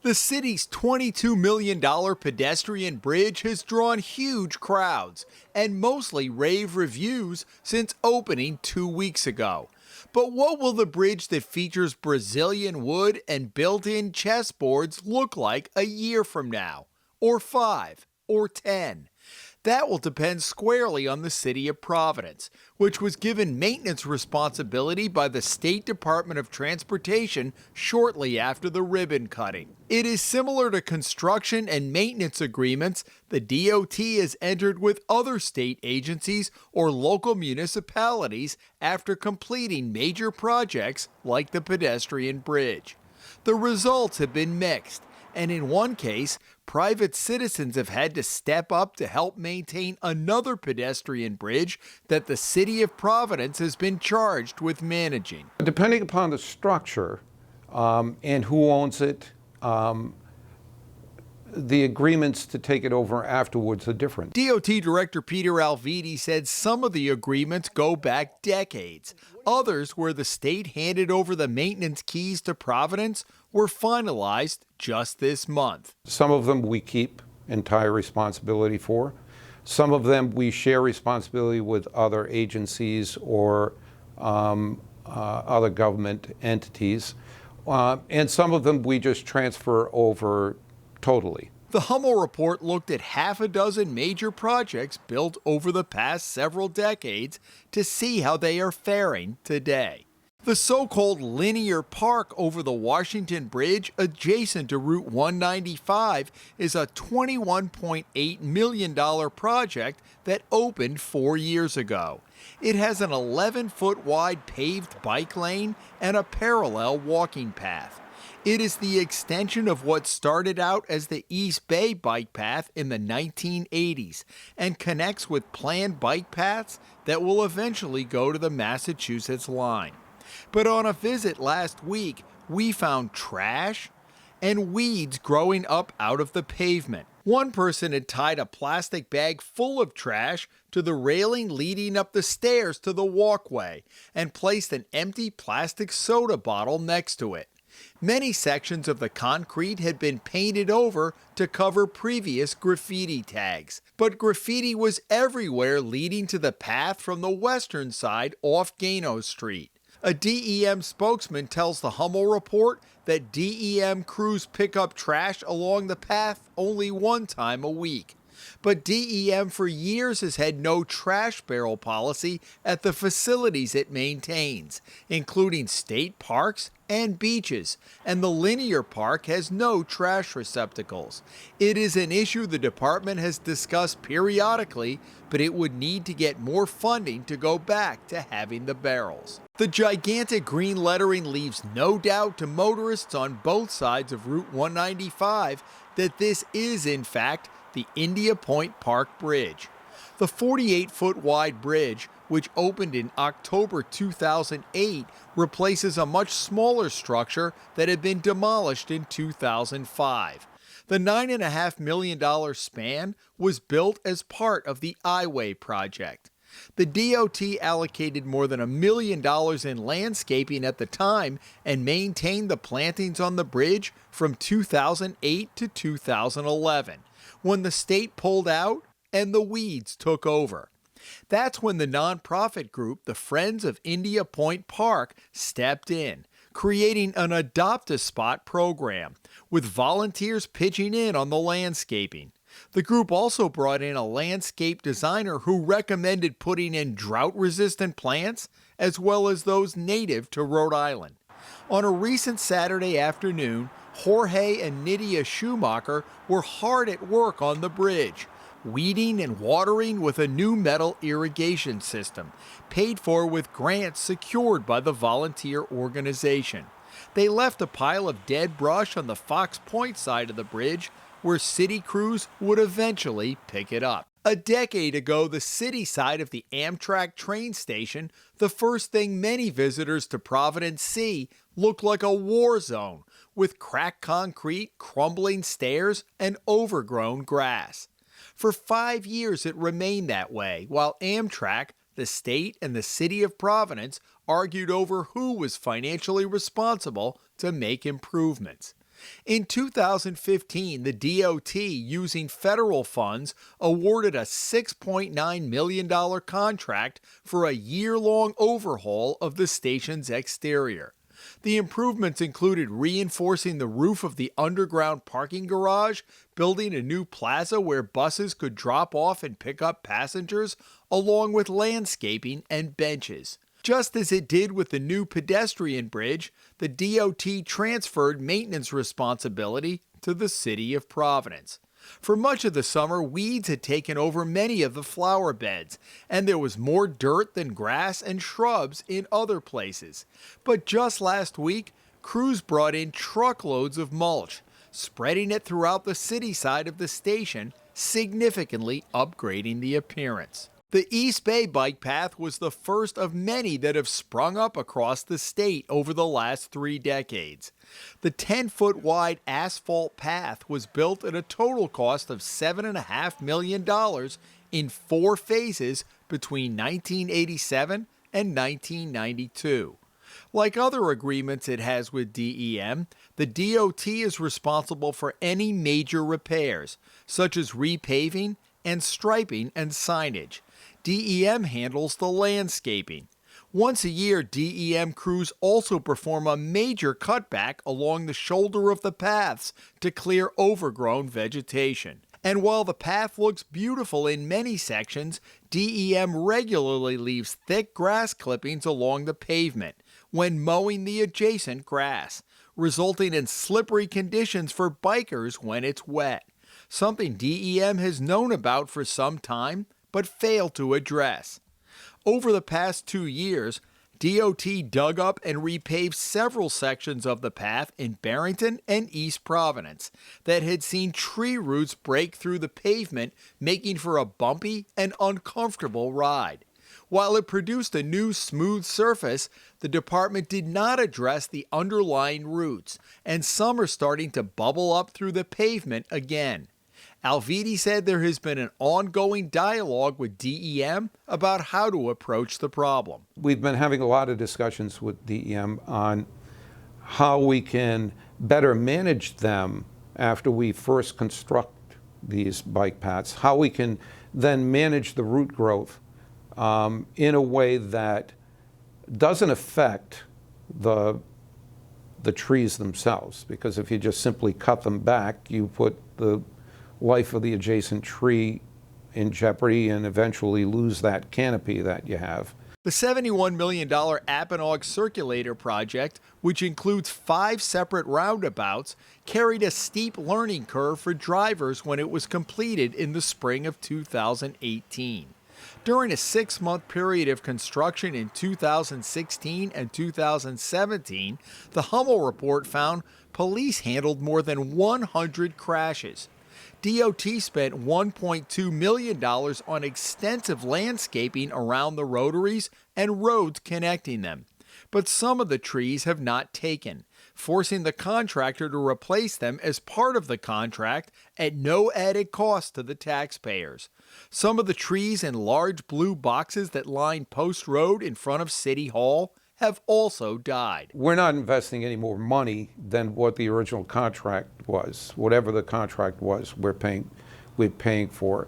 The city's $22 million pedestrian bridge has drawn huge crowds and mostly rave reviews since opening 2 weeks ago. But what will the bridge that features Brazilian wood and built-in chessboards look like a year from now? Or 5? Or 10? That will depend squarely on the city of Providence, which was given maintenance responsibility by the State Department of Transportation shortly after the ribbon cutting. It is similar to construction and maintenance agreements the DOT has entered with other state agencies or local municipalities after completing major projects like the pedestrian bridge. The results have been mixed, and in one case, private citizens have had to step up to help maintain another pedestrian bridge that the city of Providence has been charged with managing. Depending upon the structure and who owns it, the agreements to take it over afterwards are different. DOT Director Peter Alviti said some of the agreements go back decades. Others, where the state handed over the maintenance keys to Providence, were finalized just this month. Some of them we keep entire responsibility for. Some of them we share responsibility with other agencies or other government entities. And some of them we just transfer over totally. The Hummel report looked at half a dozen major projects built over the past several decades to see how they are faring today. The so-called linear park over the Washington Bridge adjacent to Route 195 is a $21.8 million project that opened 4 years ago. It has an 11-foot wide paved bike lane and a parallel walking path. It is the extension of what started out as the East Bay bike path in the 1980s and connects with planned bike paths that will eventually go to the Massachusetts line. But on a visit last week, we found trash and weeds growing up out of the pavement. One person had tied a plastic bag full of trash to the railing leading up the stairs to the walkway and placed an empty plastic soda bottle next to it. Many sections of the concrete had been painted over to cover previous graffiti tags, but graffiti was everywhere leading to the path from the western side off Gano Street. A DEM spokesman tells the Hummel report that DEM crews pick up trash along the path only one time a week. But DEM for years has had no trash barrel policy at the facilities it maintains, including state parks and beaches, and the linear park has no trash receptacles. It is an issue the department has discussed periodically, but it would need to get more funding to go back to having the barrels. The gigantic green lettering leaves no doubt to motorists on both sides of Route 195 that this is, in fact, the India Point Park Bridge. The 48-foot wide bridge, which opened in October 2008, replaces a much smaller structure that had been demolished in 2005. The $9.5 million span was built as part of the I-Way project. The DOT allocated more than $1 million in landscaping at the time and maintained the plantings on the bridge from 2008 to 2011, when the state pulled out and the weeds took over. That's when the nonprofit group, the Friends of India Point Park, stepped in, creating an Adopt-a-Spot program, with volunteers pitching in on the landscaping. The group also brought in a landscape designer who recommended putting in drought-resistant plants, as well as those native to Rhode Island. On a recent Saturday afternoon, Jorge and Nydia Schumacher were hard at work on the bridge, weeding and watering with a new metal irrigation system, paid for with grants secured by the volunteer organization. They left a pile of dead brush on the Fox Point side of the bridge, where city crews would eventually pick it up. A decade ago, the city side of the Amtrak train station, the first thing many visitors to Providence see, looked like a war zone, with cracked concrete, crumbling stairs, and overgrown grass. For 5 years it remained that way, while Amtrak, the state, and the city of Providence argued over who was financially responsible to make improvements. In 2015, the DOT, using federal funds, awarded a $6.9 million contract for a year-long overhaul of the station's exterior. The improvements included reinforcing the roof of the underground parking garage, building a new plaza where buses could drop off and pick up passengers, along with landscaping and benches. Just as it did with the new pedestrian bridge, the DOT transferred maintenance responsibility to the city of Providence. For much of the summer, weeds had taken over many of the flower beds, and there was more dirt than grass and shrubs in other places. But just last week, crews brought in truckloads of mulch, spreading it throughout the city side of the station, significantly upgrading the appearance. The East Bay Bike Path was the first of many that have sprung up across the state over the last 3 decades. The 10-foot wide asphalt path was built at a total cost of $7.5 million in 4 phases between 1987 and 1992. Like other agreements it has with DEM, the DOT is responsible for any major repairs, such as repaving and striping and signage. DEM handles the landscaping. Once a year, DEM crews also perform a major cutback along the shoulder of the paths to clear overgrown vegetation. And while the path looks beautiful in many sections, DEM regularly leaves thick grass clippings along the pavement when mowing the adjacent grass, resulting in slippery conditions for bikers when it's wet, something DEM has known about for some time but failed to address. Over the past 2 years, DOT dug up and repaved several sections of the path in Barrington and East Providence that had seen tree roots break through the pavement, making for a bumpy and uncomfortable ride. While it produced a new smooth surface, the department did not address the underlying roots, and some are starting to bubble up through the pavement again. Alviti said there has been an ongoing dialogue with DEM about how to approach the problem. We've been having a lot of discussions with DEM on how we can better manage them after we first construct these bike paths, how we can then manage the root growth in a way that doesn't affect the trees themselves. Because if you just simply cut them back, you put the life of the adjacent tree in jeopardy and eventually lose that canopy that you have. The $71 million Apponaug Circulator project, which includes 5 separate roundabouts, carried a steep learning curve for drivers when it was completed in the spring of 2018. During a 6-month period of construction in 2016 and 2017, the Hummel report found police handled more than 100 crashes. DOT spent $1.2 million on extensive landscaping around the rotaries and roads connecting them. But some of the trees have not taken, forcing the contractor to replace them as part of the contract at no added cost to the taxpayers. Some of the trees in large blue boxes that line Post Road in front of City Hall have also died. We're not investing any more money than what the original contract was. Whatever the contract was, we're paying for.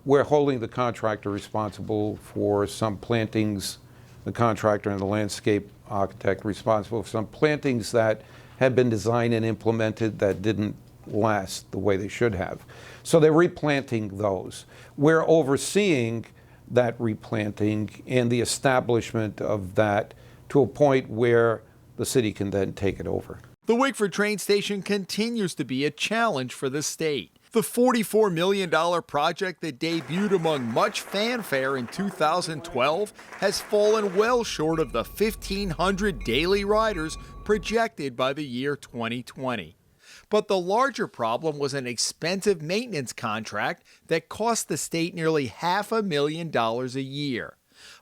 We're holding the contractor responsible for some plantings, the contractor and the landscape architect responsible for some plantings that had been designed and implemented that didn't last the way they should have. So they're replanting those. We're overseeing that replanting and the establishment of that to a point where the city can then take it over. The Wickford train station continues to be a challenge for the state. The $44 million project that debuted among much fanfare in 2012 has fallen well short of the 1,500 daily riders projected by the year 2020. But the larger problem was an expensive maintenance contract that cost the state nearly $500,000 a year.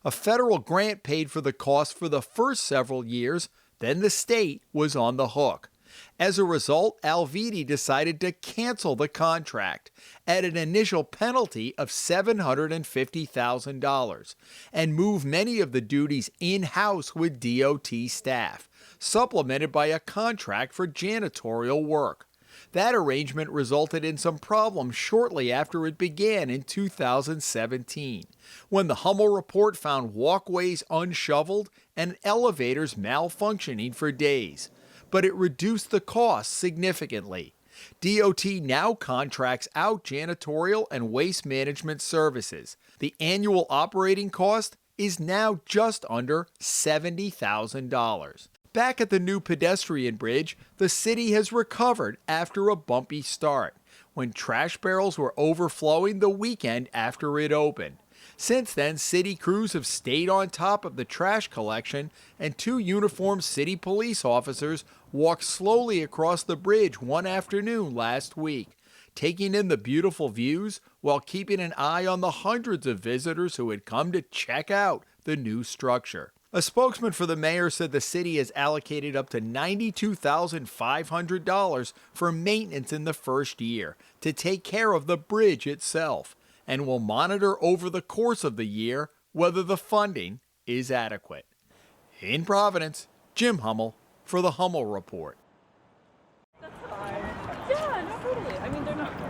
A federal grant paid for the cost for the first several years, then the state was on the hook. As a result, Alviti decided to cancel the contract at an initial penalty of $750,000 and move many of the duties in-house with DOT staff, supplemented by a contract for janitorial work. That arrangement resulted in some problems shortly after it began in 2017, when the Hummel report found walkways unshoveled and elevators malfunctioning for days. But it reduced the cost significantly. DOT now contracts out janitorial and waste management services. The annual operating cost is now just under $70,000. Back at the new pedestrian bridge, the city has recovered after a bumpy start, when trash barrels were overflowing the weekend after it opened. Since then, city crews have stayed on top of the trash collection, and 2 uniformed city police officers walked slowly across the bridge one afternoon last week, taking in the beautiful views while keeping an eye on the hundreds of visitors who had come to check out the new structure. A spokesman for the mayor said the city has allocated up to $92,500 for maintenance in the first year to take care of the bridge itself, and will monitor over the course of the year whether the funding is adequate. In Providence, Jim Hummel for the Hummel Report. That's fine. Yeah, not really. I mean, they're not.